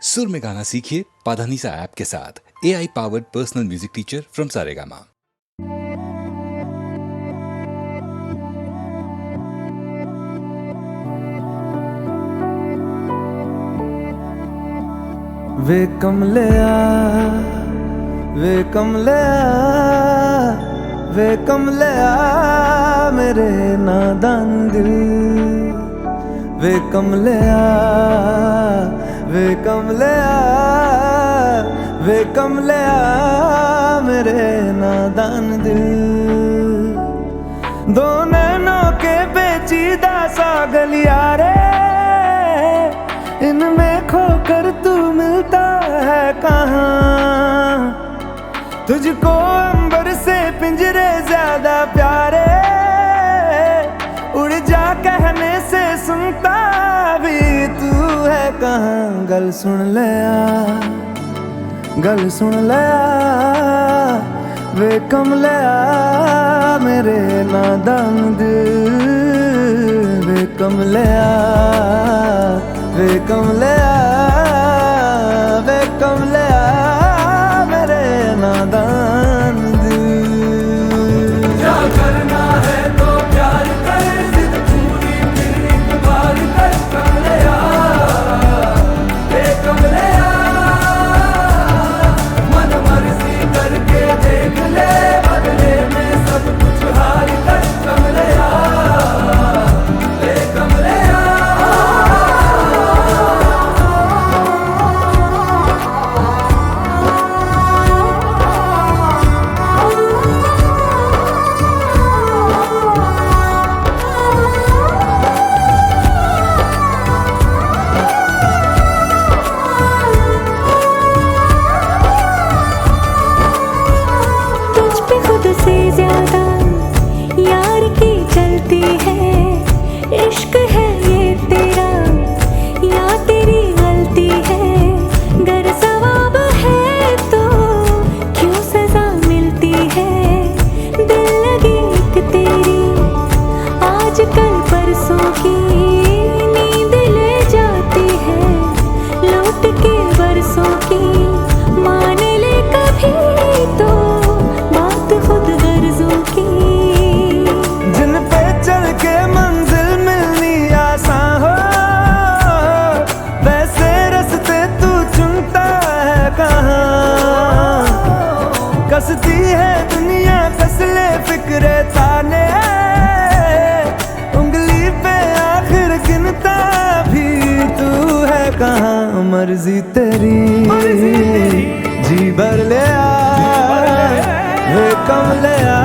सुर में गाना सीखिए पाधानीसा ऐप के साथ। AI powered personal music teacher from Saregama. वे कमलिया वे कमलिया वे कमलिया मेरे नादान दिल। वे कमलिया वे कमलिया वे कमलिया मेरे नादान दिल। दो नैनों के पेचीदा सा गलिया रे, इनमें खोकर तू मिलता है कहाँ। तुझको अंबर से पिंजरे ज्यादा प्यारे, उड़ जा कहने से सुनता भी तू है कहाँ। गल सुन लिया गल सुन लिया वे कमलिया मेरे नादान दिल। वे कमलिया वे कमलिया वे कमलिया मेरे नादान दिल। क्या करना है तो प्यार कर, जिद पूरी फिर एक बार कर कमलिया। वे कमलिया मन मर्जी करके देख ले, बदले में सब कुछ हार कर कमलिया। वे कमलिया इश्क है ये तेरा या तेरी गलती है। गर सवाब है तो क्यों सजा मिलती है। दिल लगी एक तेरी आज कल परसों की, नींद ले जाती है लौट के बरसों की। मान ले कभी तो बात खुद गर्जों की, जिन पे चल के मंजिल मिलनी आसान हो, वैसे रास्ते तू चुनता है कहाँ। कसती है दुनिया कसले फिक्रे ताने, उंगली पे आखिर गिनता भी तू है कहाँ। मर्जी तेरी जी भर ले आ वे कमलिया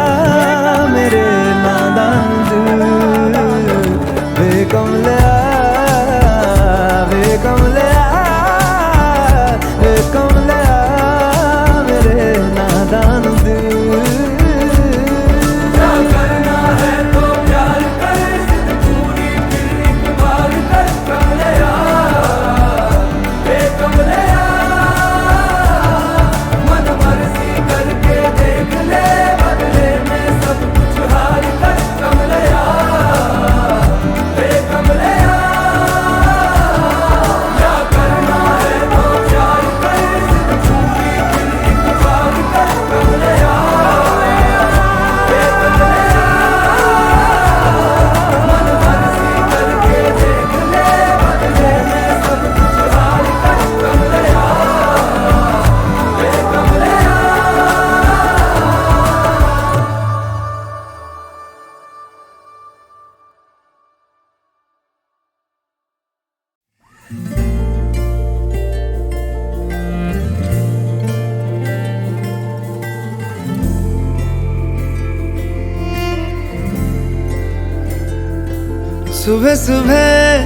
मेरे नादान दिल। वे कमलिया वे कमलिया वे कमलिया मेरे नादान दिल। क्या करना है तो प्यार कर, जिद पूरी फिर एक बार कर कमलिया। वे कमलिया मन मर्जी करके देख ले, बदले में सब कुछ हार कर कमलिया। वे कमलिया क्या करना है तो प्यार कर, जिद पूरी फिर एक बार कर कमलिया। वे कमलिया मन मर्जी करके देख ले, बदले में सब कुछ हार कर कमलिया। वे कमलिया सुबह सुबह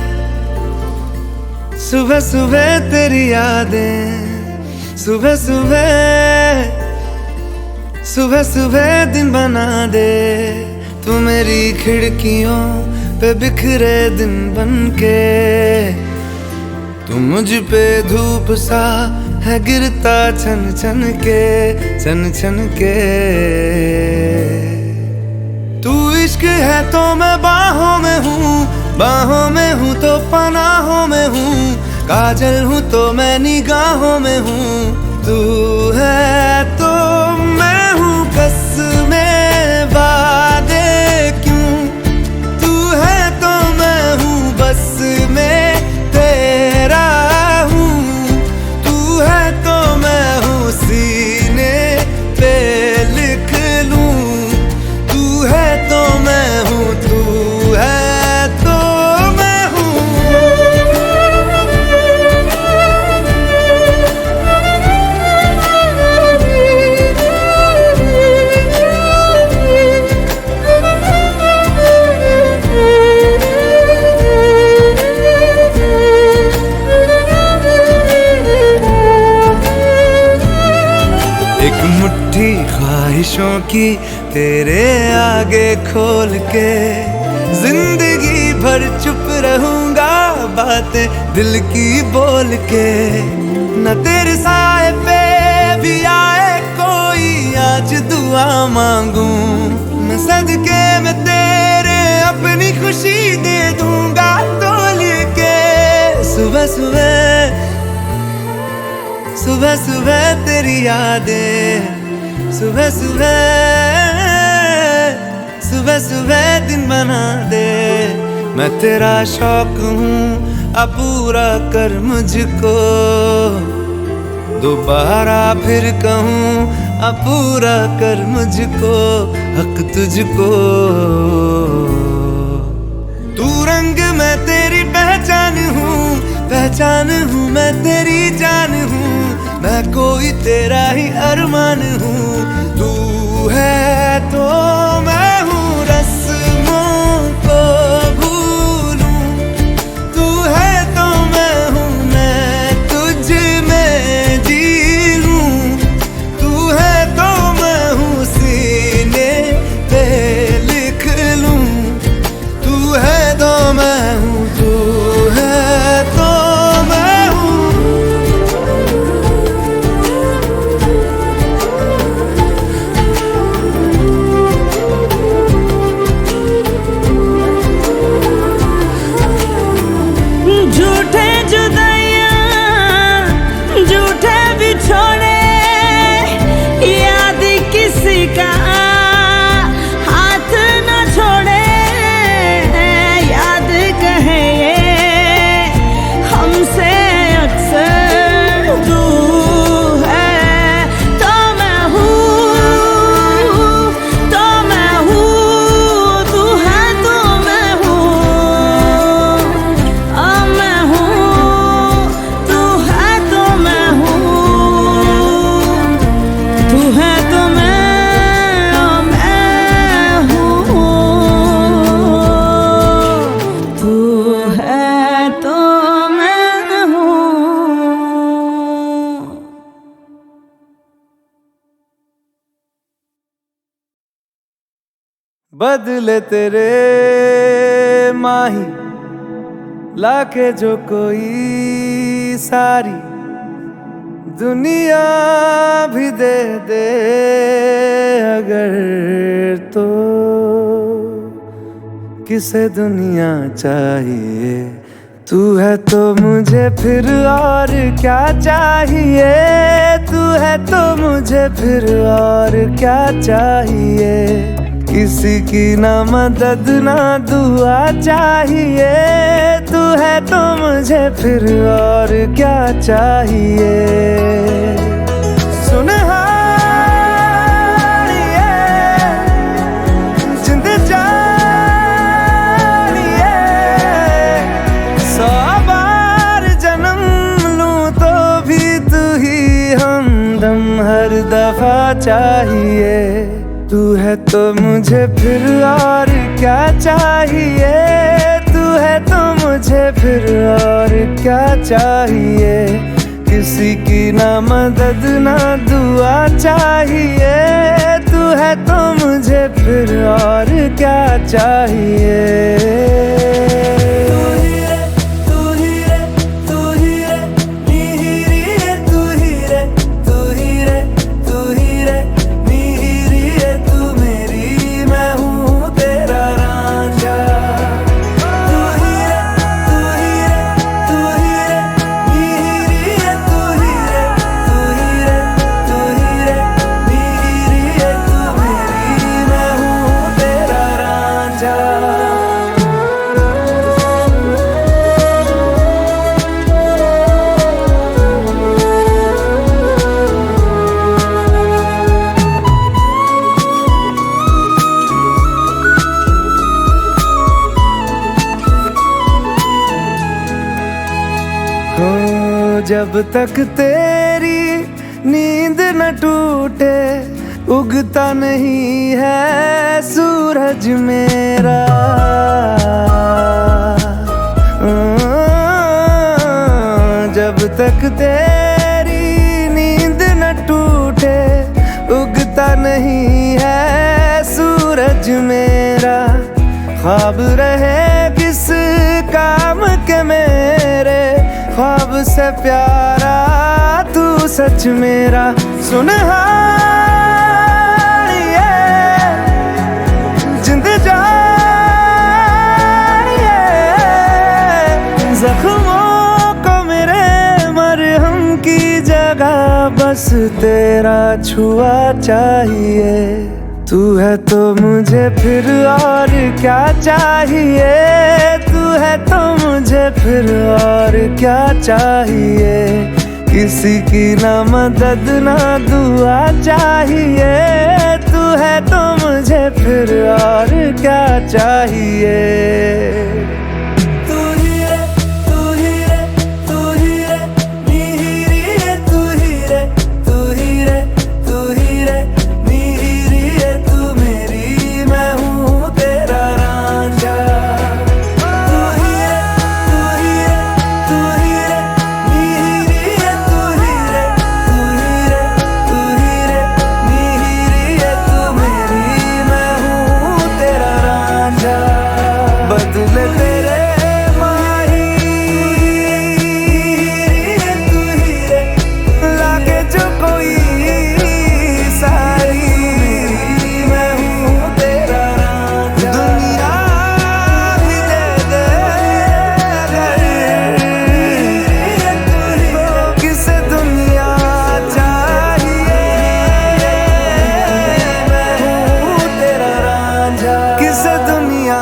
सुबह सुबह तेरी यादें, सुबह सुबह सुबह सुबह दिन बना दे। तू मेरी खिड़कियों पे बिखरे दिन बनके, तू मुझ पे धूप सा है गिरता छन छन के छन छन के। तू इश्क है तो मैं बाहों में हूँ, बाहों में हूँ तो पनाहों में हूँ। काजल हूँ तो मैं निगाहों में हूँ, तू है तो मैं हूँ कसमें वादे क्यों, तू है तो मैं हूँ बस में तेरा हूँ, तू है तो मैं हूँ सीने पे लिख लूँ, तू है तो मैं हूँ, तू है तो मैं हूँ। एक मुट्ठी ख्वाहिशों की तेरे आगे खोल के जिंदगी भर चुप रहूंगा, बातें दिल की बोल के। न तेरे साए पे भी आए कोई आज दुआ मांगूं, मैं सदके में तेरे अपनी खुशी दे दूंगा तोल के। सुबह सुबह सुबह सुबह तेरी यादें, सुबह सुबह सुबह सुबह दिन बना दे। मैं तेरा शौक हूँ अब पूरा कर मुझको, दोबारा फिर कहूँ अब पूरा कर मुझको, हक तुझको। तू रंग मैं तेरी पहचान हूँ, पहचान हूँ मैं तेरी जान हूँ, मैं कोई तेरा ही अरमान हूँ। तू है तो मैं हूँ रस्मों को भूलूं, तू है तो मैं हूँ मैं तुझ में जी लूं, तू है तो मैं हूँ सीने पे लिख लूं, तू है तो मैं हूँ, तू है तो मैं हूँ। झूठे जुदाइयां झूठे बिछोड़े, याद किसी का हाथ न छोड़े, याद कहे ये हमसे अक्सर। तू है तो मैं हूँ, तो मैं हूँ, तू है तो मैं हूँ, मैं हूँ, तू है तो मैं हूँ, तू है तो मैं हूँ, तू है तो मैं हूँ। बदले तेरे माही लाके जो कोई सारी दुनिया भी दे दे अगर, तो किसे दुनिया चाहिए। तू है तो मुझे फिर और क्या चाहिए, तू है तो मुझे फिर और क्या चाहिए। किसी की ना मदद ना दुआ चाहिए, तू है तो मुझे फिर और क्या चाहिए। सुनहारिए जिंद जानिए, 100 बार जन्म लूं तो भी तू ही हमदम हर दफा चाहिए। तू है तो मुझे फिर और क्या चाहिए, तू है तो मुझे फिर और क्या चाहिए। किसी की ना मदद ना दुआ चाहिए, तू है तो मुझे फिर और क्या चाहिए। जब तक तेरी नींद न टूटे उगता नहीं है सूरज मेरा। जब तक तेरी नींद न टूटे उगता नहीं है सूरज मेरा। ख्वाब रहे किस काम के मेरे ख्वाब से प्यारा तू सच मेरा। सुनहार ये जिंद जान ये जख्मों को मेरे मरहम की जगह बस तेरा छुआ चाहिए। तू है तो मुझे फिर और क्या चाहिए। तू है तो मुझे फिर और क्या चाहिए। किसी की ना मदद ना दुआ चाहिए। तू है तो मुझे फिर और क्या चाहिए। तू ही रे तू ही रे तू ही रे नीरी रे तू ही रे तू ही रे तू ही रे नीरी रे तू मेरी मैं हूँ तेरा रांझा। तू ही रे तू ही रे तू ही रे नीरी रे तू ही रे तू ही रे तू ही रे नीरी रे तू मेरी मैं हूँ तेरा रांझा। बदले तेरे माही तू ही रे लागे जो कोई सारी मैं हूँ तेरा रांझा। दुनिया भी दे दे अगर किसे दुनिया चाहिए। मैं हूँ तेरा रांझा किसे दुनिया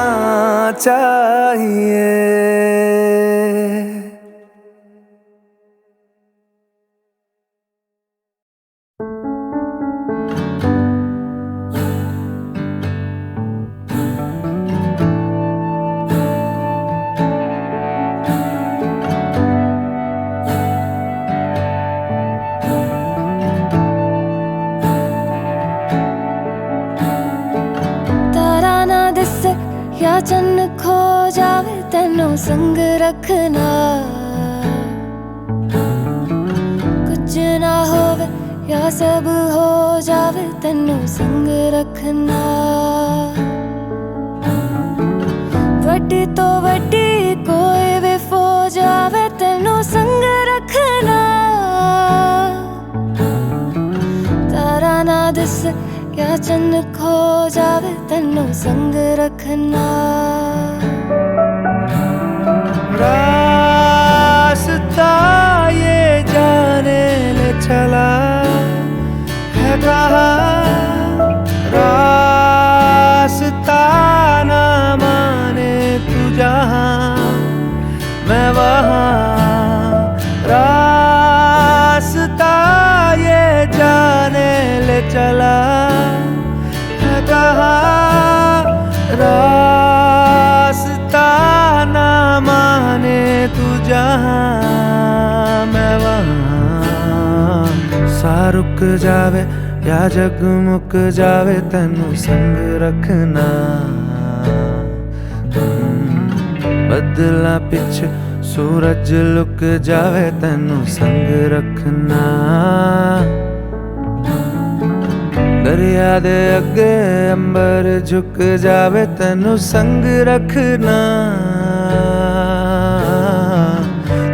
चाहिए। तारा ना दिसे या चन्न खो जावे तेनों संग रखना। कुछ ना होवे या सब हो जावे तेनों संग रखना। वड्डी तो वड्डी कोई भी फो जावे तेनों संग रखना। तारा ना दिसे या चन्न खो जावे तेनों संग रखना। रास्ता ये जाने ले चला है कहाँ। रास्ता ना माने तू जहाँ मैं वहाँ। रास्ता ये जाने ले चला है कहाँ। रास्ता ना माने तू जहाँ मैं वहाँ। सा रुक जावे या जगमुक जावे तेनू संग रखना। बदला पिछ सूरज लुक जावे तेनू संग रखना। दरिया दे अगे अंबर झुक जावे तेनू संग रखना।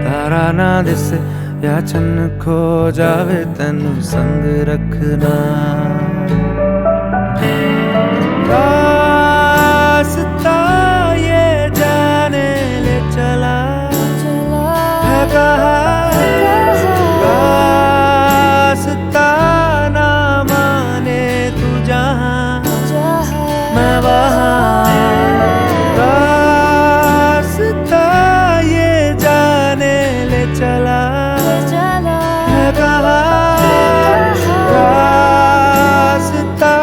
तारा ना दिसे या चन्न खो जावे तेनू संग रखना। रास्ता ये जाने ले चला है कहाँ। रास्ता ना माने तू जहाँ मैं वहाँ। रास्ता ये जाने ले चला है कहाँ। रास्ता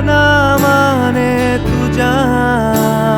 ना माने तू जहाँ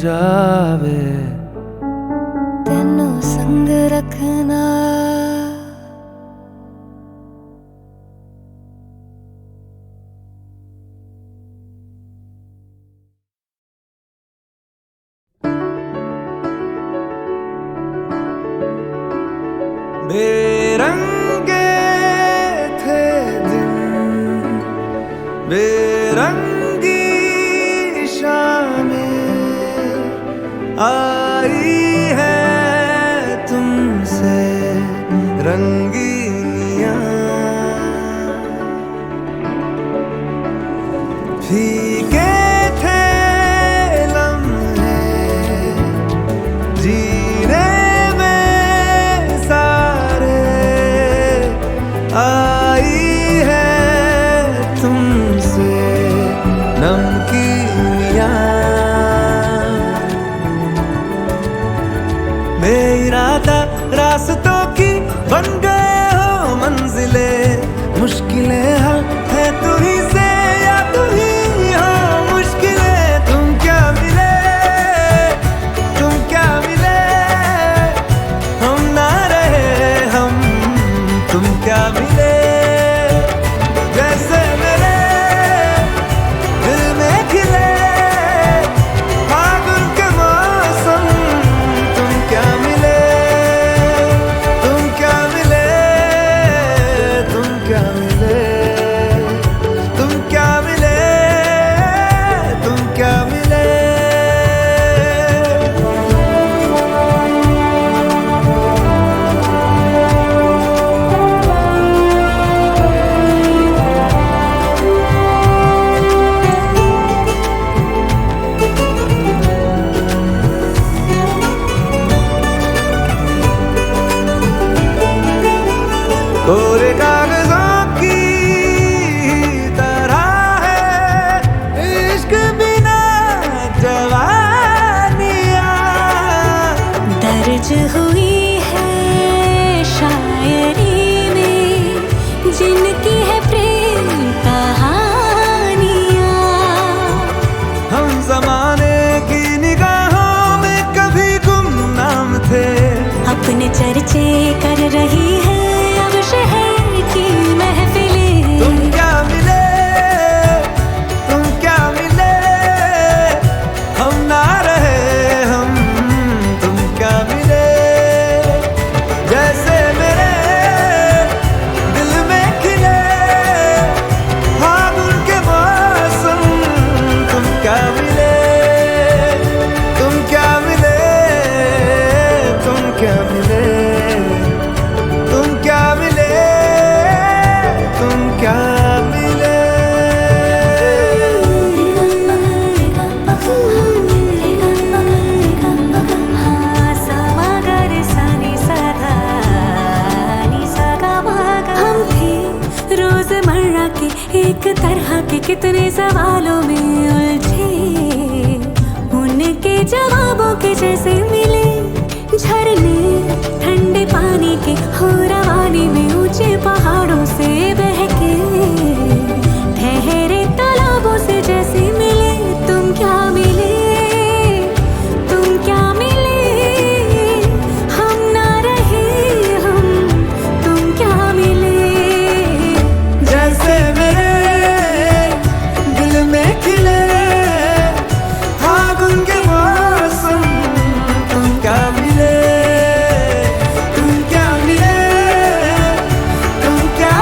जावे तेनू संग रखना बेरंगे थे दिन बेरंगी शामें आई है तुमसे रंगीनियां फीके थे लम्हे जीने में सारे आई है तुमसे नमकीनियां बेइरादा रास्तों की बन गए हो मंजिले मुश्किलें हल है तू ही से या तू ही हो मुश्किलें तुम क्या मिले हम ना रहे हम तुम क्या मिले जैसे मेरे दिल में खिले फागुन के मौसम तुम क्या मिले तुम क्या मिले तुम क्या मिले तुम क्या मिले तुम क्या मिले कोरे कागजों की तरह है इश्क बिना जवानियां दर्ज हुई है शायरी में जिनकी है प्रेम कहानियां हम जमाने की निगाहों में कभी गुमनाम थे अपने चर्चे कर रही है अब शहर की महफिलें तुम क्या मिले हम ना रहे हम तुम क्या मिले जैसे मेरे दिल में खिले फागुन के मौसम तुम क्या मिले तुम क्या मिले तुम क्या मिले तुम क्या मिले तुम क्या मिले हम थे रोजमर्रा के एक तरह के कितने सवालों में उलझे उनके जवाबों के जैसे मिले झरने ठंडे पानी के हो रवानी में ऊंचे पहाड़ों से बहके ठहरे तालाबों से जैसे मिले तुम क्या मिले तुम क्या मिले हम ना रहे हम तुम क्या मिले जैसे मेरे दिल में खिले फागुन के मौसम तुम क्या मिले तुम क्या मिले तुम क्या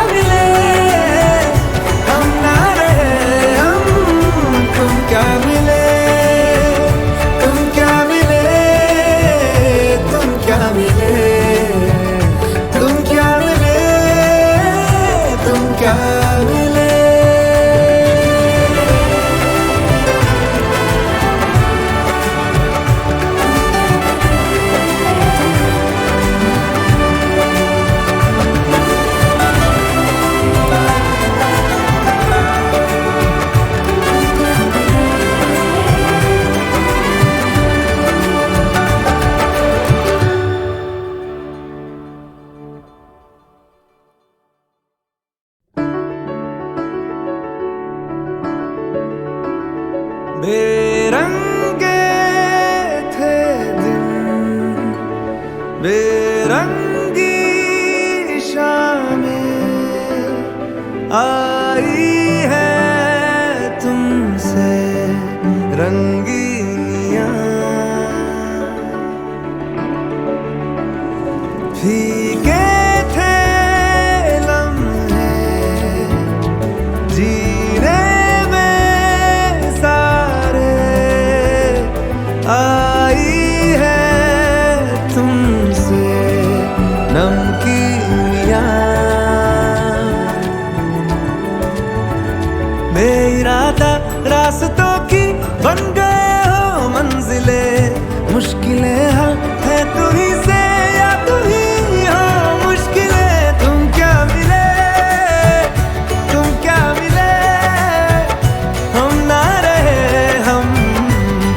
रंगी शामें आई है तुमसे रंगीनियां, फीके थे लम्हे जीने में सारे, आई है तुमसे नमकीनियां, बेइरादा रास्तों की बन गए हो मंजिले, मुश्किलें हल है तू ही से या तू ही हो मुश्किलें। तुम क्या मिले, तुम क्या मिले, हम ना रहे हम,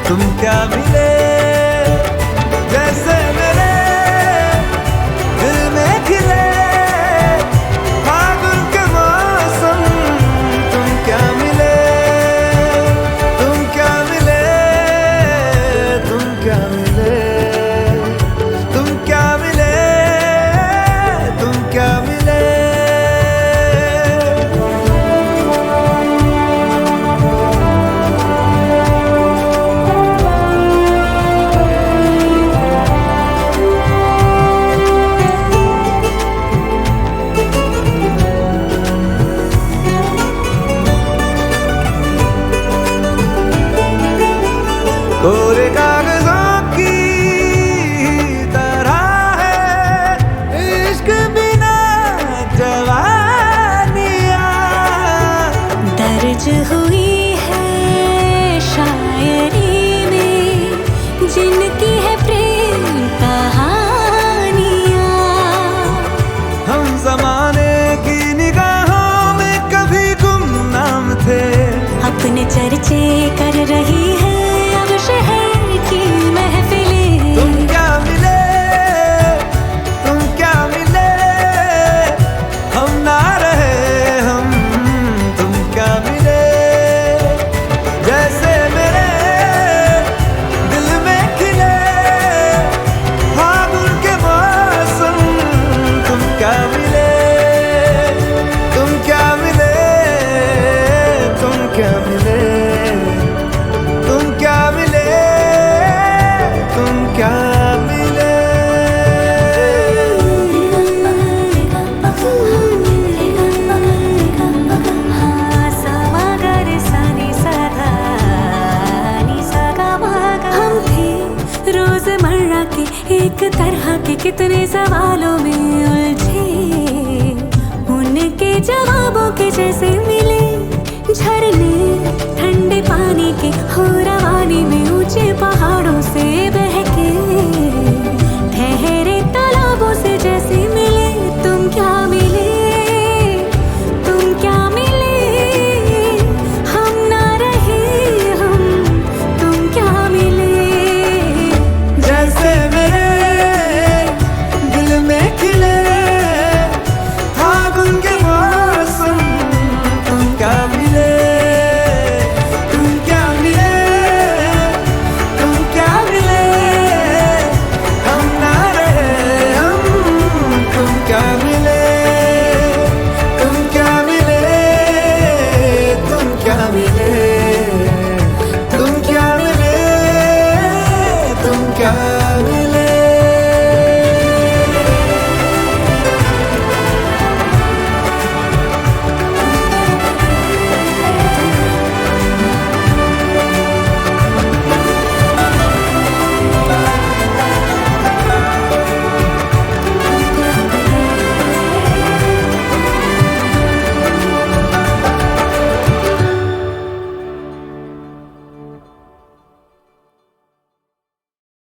तुम क्या मिले, जैसे मेरे दिल में खिले फागुन के मौसम। तुम क्या मिले, तुम क्या मिले, तुम क्या मिले, तुम क्या मिले, तुम क्या मिले। कोरे कागजों की तरह है इश्क बिना जवानियां, दर्ज हुई है शायरी में जिनकी है प्रेम कहानियां। हम जमाने की निगाहों में कभी गुमनाम थे, अपने चर्चे कर रही है अब शहर की महफिलें। तुम क्या मिले, तुम क्या मिले, हम ना रहे हम, तुम क्या मिले, जैसे मेरे दिल में खिले फागुन के मौसम। तुम क्या मिले, तुम क्या मिले, तुम क्या मिले, तुम क्या मिले, तुम क्या मिले। हम थे रोजमर्रा के एक तरह के कितने सवालों में उलझे, उनके जवाबों के जैसे मिले झरने ठंडे पानी के हो रवानी में ऊंचे पहाड़ों से